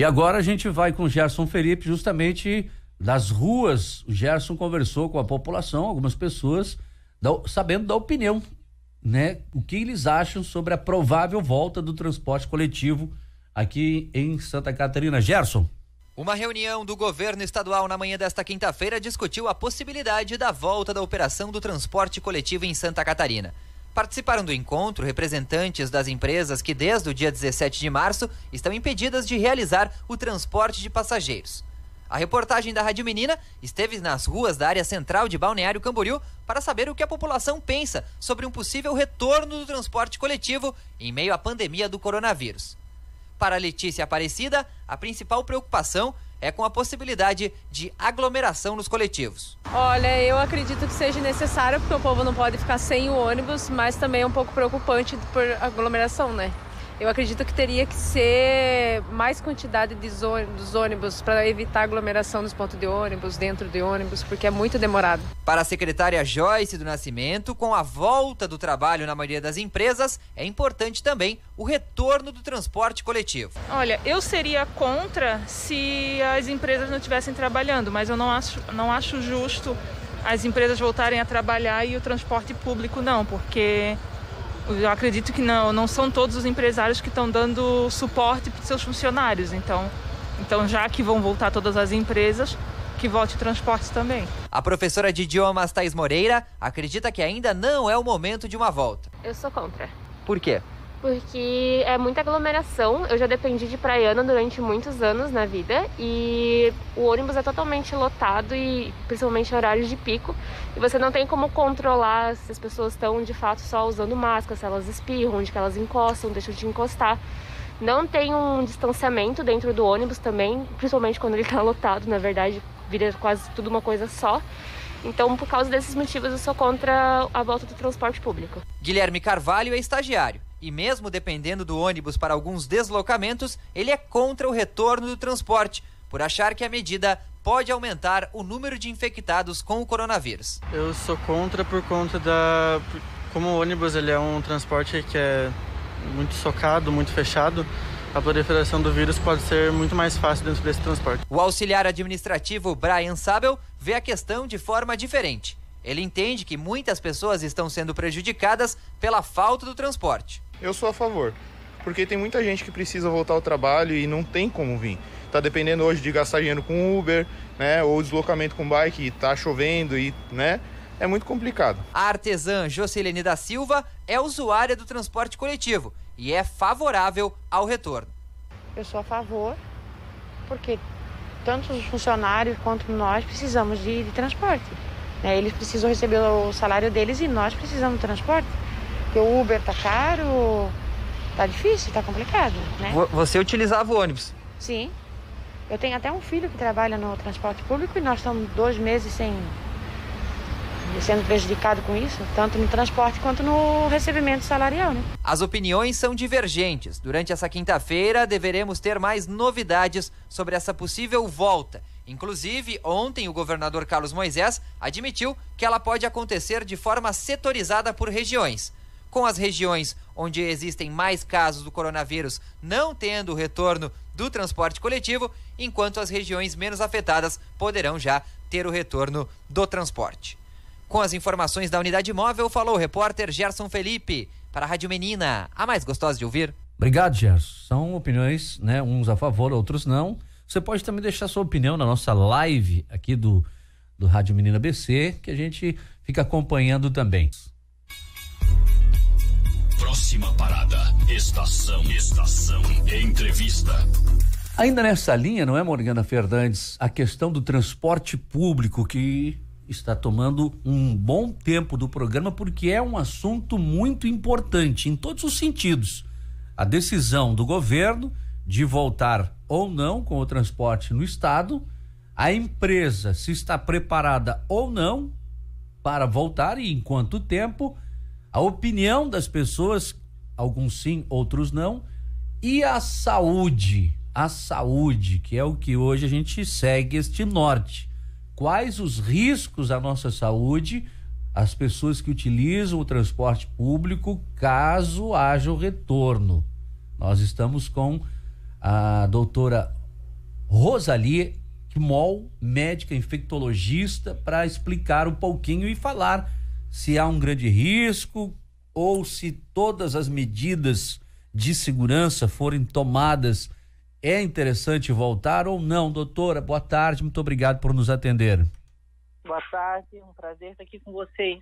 E agora a gente vai com o Gerson Felipe, justamente das ruas. O Gerson conversou com a população, algumas pessoas, sabendo da opinião, né? O que eles acham sobre a provável volta do transporte coletivo aqui em Santa Catarina. Gerson. Uma reunião do governo estadual na manhã desta quinta-feira discutiu a possibilidade da volta da operação do transporte coletivo em Santa Catarina. Participaram do encontro representantes das empresas que desde o dia 17 de março estão impedidas de realizar o transporte de passageiros. A reportagem da Rádio Menina esteve nas ruas da área central de Balneário Camboriú para saber o que a população pensa sobre um possível retorno do transporte coletivo em meio à pandemia do coronavírus. Para Letícia Aparecida, a principal preocupação é com a possibilidade de aglomeração nos coletivos. Olha, eu acredito que seja necessário, porque o povo não pode ficar sem o ônibus, mas também é um pouco preocupante por aglomeração, né? Eu acredito que teria que ser mais quantidade dos ônibus para evitar aglomeração nos pontos de ônibus, dentro de ônibus, porque é muito demorado. Para a secretária Joyce do Nascimento, com a volta do trabalho na maioria das empresas, é importante também o retorno do transporte coletivo. Olha, eu seria contra se as empresas não estivessem trabalhando, mas eu não acho justo as empresas voltarem a trabalhar e o transporte público não, porque eu acredito que não são todos os empresários que estão dando suporte para os seus funcionários. Então, já que vão voltar todas as empresas, que volte o transporte também. A professora de idiomas Thaís Moreira acredita que ainda não é o momento de uma volta. Eu sou contra. Por quê? Porque é muita aglomeração. Eu já dependi de praiana durante muitos anos na vida e o ônibus é totalmente lotado, e principalmente em horários de pico, e você não tem como controlar se as pessoas estão de fato só usando máscara, se elas espirram, onde que elas encostam, deixam de encostar. Não tem um distanciamento dentro do ônibus também, principalmente quando ele está lotado, na verdade vira quase tudo uma coisa só. Então, por causa desses motivos, eu sou contra a volta do transporte público. Guilherme Carvalho é estagiário e mesmo dependendo do ônibus para alguns deslocamentos, ele é contra o retorno do transporte, por achar que a medida pode aumentar o número de infectados com o coronavírus. Eu sou contra por conta como o ônibus ele é um transporte que é muito socado, muito fechado, a proliferação do vírus pode ser muito mais fácil dentro desse transporte. O auxiliar administrativo Brian Sabel vê a questão de forma diferente. Ele entende que muitas pessoas estão sendo prejudicadas pela falta do transporte. Eu sou a favor, porque tem muita gente que precisa voltar ao trabalho e não tem como vir. Tá dependendo hoje de gastar dinheiro com Uber, né, ou deslocamento com bike, tá chovendo e, né, é muito complicado. A artesã Jocilene da Silva é usuária do transporte coletivo e é favorável ao retorno. Eu sou a favor, porque tanto os funcionários quanto nós precisamos de transporte. Eles precisam receber o salário deles e nós precisamos de transporte. Porque o Uber tá caro, tá difícil, tá complicado, né? Você utilizava o ônibus? Sim. Eu tenho até um filho que trabalha no transporte público e nós estamos 2 meses sendo prejudicado com isso, tanto no transporte quanto no recebimento salarial, né? As opiniões são divergentes. Durante essa quinta-feira, deveremos ter mais novidades sobre essa possível volta. Inclusive, ontem o governador Carlos Moisés admitiu que ela pode acontecer de forma setorizada por regiões, com as regiões onde existem mais casos do coronavírus não tendo o retorno do transporte coletivo, enquanto as regiões menos afetadas poderão já ter o retorno do transporte. Com as informações da unidade móvel, falou o repórter Gerson Felipe, para a Rádio Menina, a mais gostosa de ouvir. Obrigado, Gerson. São opiniões, né? Uns a favor, outros não. Você pode também deixar sua opinião na nossa live aqui do Rádio Menina BC, que a gente fica acompanhando também. Próxima parada, estação entrevista. Ainda nessa linha, não é, Morgana Fernandes, a questão do transporte público que está tomando um bom tempo do programa, porque é um assunto muito importante em todos os sentidos. A decisão do governo de voltar ou não com o transporte no estado, a empresa se está preparada ou não para voltar e em quanto tempo, a opinião das pessoas, alguns sim, outros não, e a saúde, que é o que hoje a gente segue este norte. Quais os riscos à nossa saúde, as pessoas que utilizam o transporte público, caso haja o retorno? Nós estamos com a doutora Rosalie Kmol, médica infectologista, para explicar um pouquinho e falar se há um grande risco ou se todas as medidas de segurança forem tomadas. É interessante voltar ou não? Doutora, boa tarde, muito obrigado por nos atender. Boa tarde, um prazer estar aqui com vocês.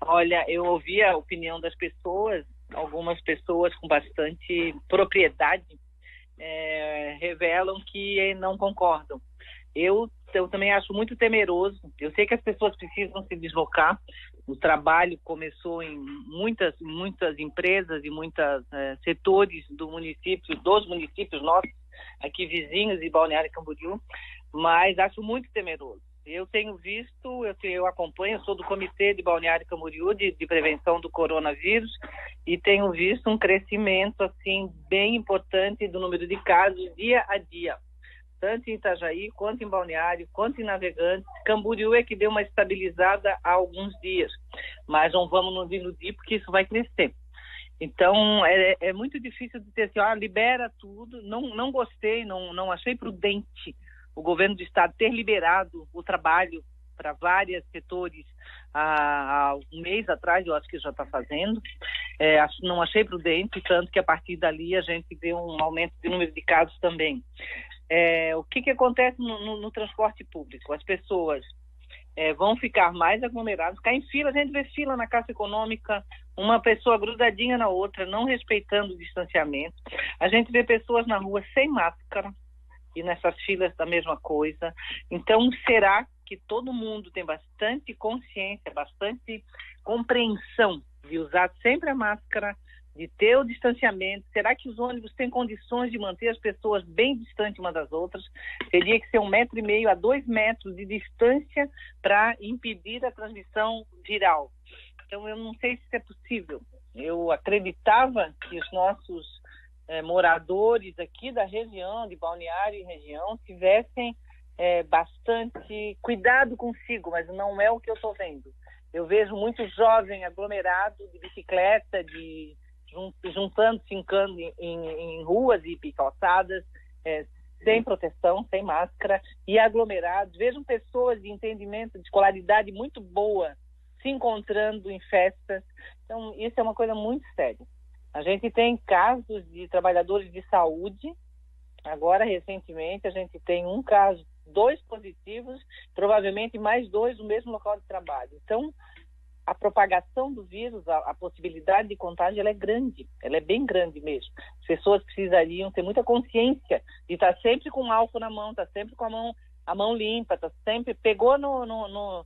Olha, eu ouvi a opinião das pessoas, algumas pessoas com bastante propriedade revelam que não concordam. Eu também acho muito temeroso. Eu sei que as pessoas precisam se deslocar. O trabalho começou em muitas empresas e muitos setores dos municípios nossos, aqui vizinhos de Balneário Camboriú, mas acho muito temeroso. Eu tenho visto, eu acompanho, sou do Comitê de Balneário Camboriú de prevenção do coronavírus e tenho visto um crescimento assim bem importante do número de casos dia a dia. Tanto em Itajaí, quanto em Balneário, quanto em Navegantes. Camboriú é que deu uma estabilizada há alguns dias, mas não vamos nos iludir porque isso vai crescer. Então, é muito difícil de ter assim, libera tudo. Não gostei, não achei prudente o governo do estado ter liberado o trabalho para vários setores há um mês atrás, eu acho que já está fazendo. Não achei prudente, tanto que a partir dali a gente vê um aumento de número de casos também. O que acontece no transporte público? As pessoas vão ficar mais aglomeradas, ficar em fila, a gente vê fila na Caixa Econômica, uma pessoa grudadinha na outra, não respeitando o distanciamento. A gente vê pessoas na rua sem máscara e nessas filas da mesma coisa. Então, será que todo mundo tem bastante consciência, bastante compreensão de usar sempre a máscara, de ter o distanciamento? Será que os ônibus têm condições de manter as pessoas bem distantes umas das outras? Teria que ser 1,5 metro a 2 metros de distância para impedir a transmissão viral. Então, eu não sei se isso é possível. Eu acreditava que os nossos moradores aqui da região, de Balneário e região, tivessem bastante cuidado consigo, mas não é o que eu estou vendo. Eu vejo muito jovem aglomerado de bicicleta, juntando, fincando em ruas e calçadas, sem proteção, sem máscara, e aglomerados. Vejo pessoas de entendimento, de escolaridade muito boa, se encontrando em festas. Então, isso é uma coisa muito séria. A gente tem casos de trabalhadores de saúde. Agora, recentemente, a gente tem um caso, 2 positivos, provavelmente mais 2 no mesmo local de trabalho. Então, a propagação do vírus, a possibilidade de contágio, ela é grande, ela é bem grande mesmo. As pessoas precisariam ter muita consciência de estar sempre com álcool na mão, estar sempre com a mão limpa, estar sempre, pegou no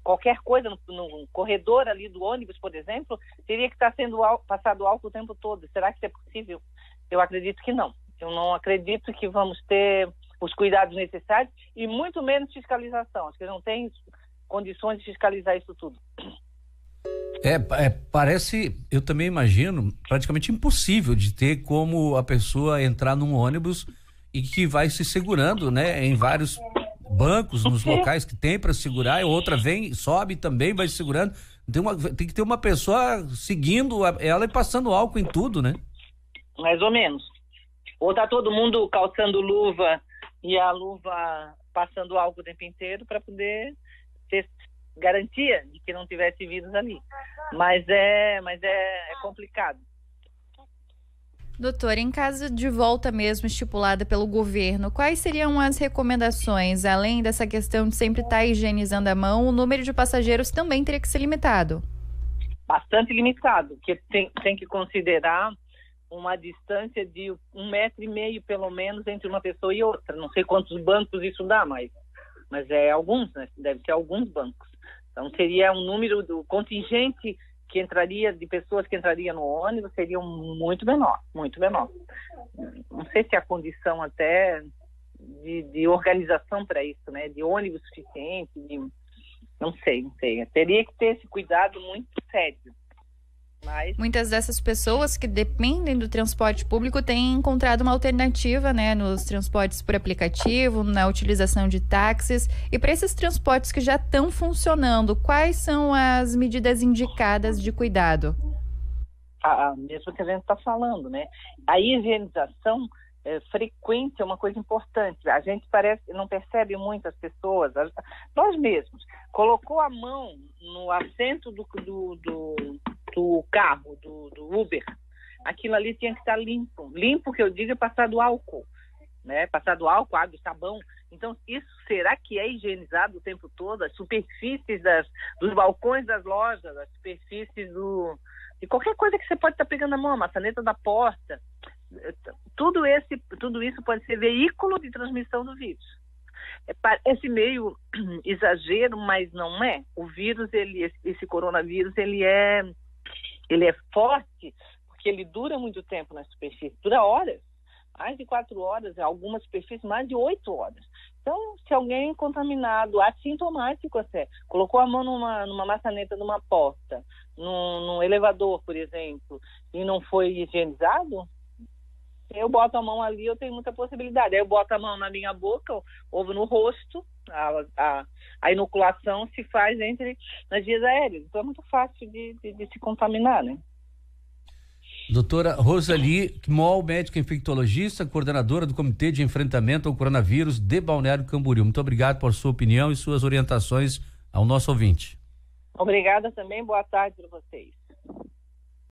qualquer coisa, no corredor ali do ônibus, por exemplo, teria que estar sendo passado álcool o tempo todo. Será que isso é possível? Eu acredito que não. Eu não acredito que vamos ter os cuidados necessários e muito menos fiscalização. Acho que não tem condições de fiscalizar isso tudo. Parece, eu também imagino, praticamente impossível de ter como a pessoa entrar num ônibus e que vai se segurando, né, em vários bancos, nos locais que tem para segurar, e outra vem, sobe também, vai segurando. Tem que ter uma pessoa seguindo ela e passando álcool em tudo, né? Mais ou menos. Ou tá todo mundo calçando luva e a luva passando álcool o tempo inteiro para poder ter garantia de que não tivesse vírus ali. Mas é complicado. Doutor, em caso de volta mesmo estipulada pelo governo, quais seriam as recomendações? Além dessa questão de sempre estar higienizando a mão, o número de passageiros também teria que ser limitado. Bastante limitado, porque tem que considerar uma distância de 1,5 metro pelo menos entre uma pessoa e outra. Não sei quantos bancos isso dá, mas é alguns, né? Deve ser alguns bancos. Então seria um número do contingente que entraria, de pessoas que entrariam no ônibus, seria muito menor, muito menor. Não sei se há condição até de organização para isso, né? De ônibus suficiente, não sei. Teria que ter esse cuidado muito sério. Mas... Muitas dessas pessoas que dependem do transporte público têm encontrado uma alternativa, né, nos transportes por aplicativo, na utilização de táxis. E para esses transportes que já estão funcionando, quais são as medidas indicadas de cuidado? Mesmo que a gente está falando, né? A higienização frequente é uma coisa importante. A gente não percebe muito as pessoas, nós mesmos. Colocou a mão no assento do carro, do Uber, aquilo ali tinha que estar limpo. Limpo, que eu digo, é passado álcool, né? Passado álcool, água, sabão. Então, isso será que é higienizado o tempo todo? As superfícies dos balcões das lojas, as superfícies de qualquer coisa que você pode estar pegando na mão, a maçaneta da porta. Tudo isso pode ser veículo de transmissão do vírus. Parece meio exagero, mas não é. O vírus, esse coronavírus, ele é forte, porque ele dura muito tempo na superfície, dura horas, mais de 4 horas, algumas superfícies mais de 8 horas. Então, se alguém contaminado, assintomático até, colocou a mão numa maçaneta de uma porta, num elevador, por exemplo, e não foi higienizado, eu boto a mão ali, eu tenho muita possibilidade. Aí eu boto a mão na minha boca ou no rosto, a inoculação se faz nas vias aéreas. Então é muito fácil de se contaminar, né? Doutora Rosali Kmol, médica infectologista, coordenadora do Comitê de Enfrentamento ao Coronavírus de Balneário Camboriú. Muito obrigado por sua opinião e suas orientações ao nosso ouvinte. Obrigada também, boa tarde para vocês.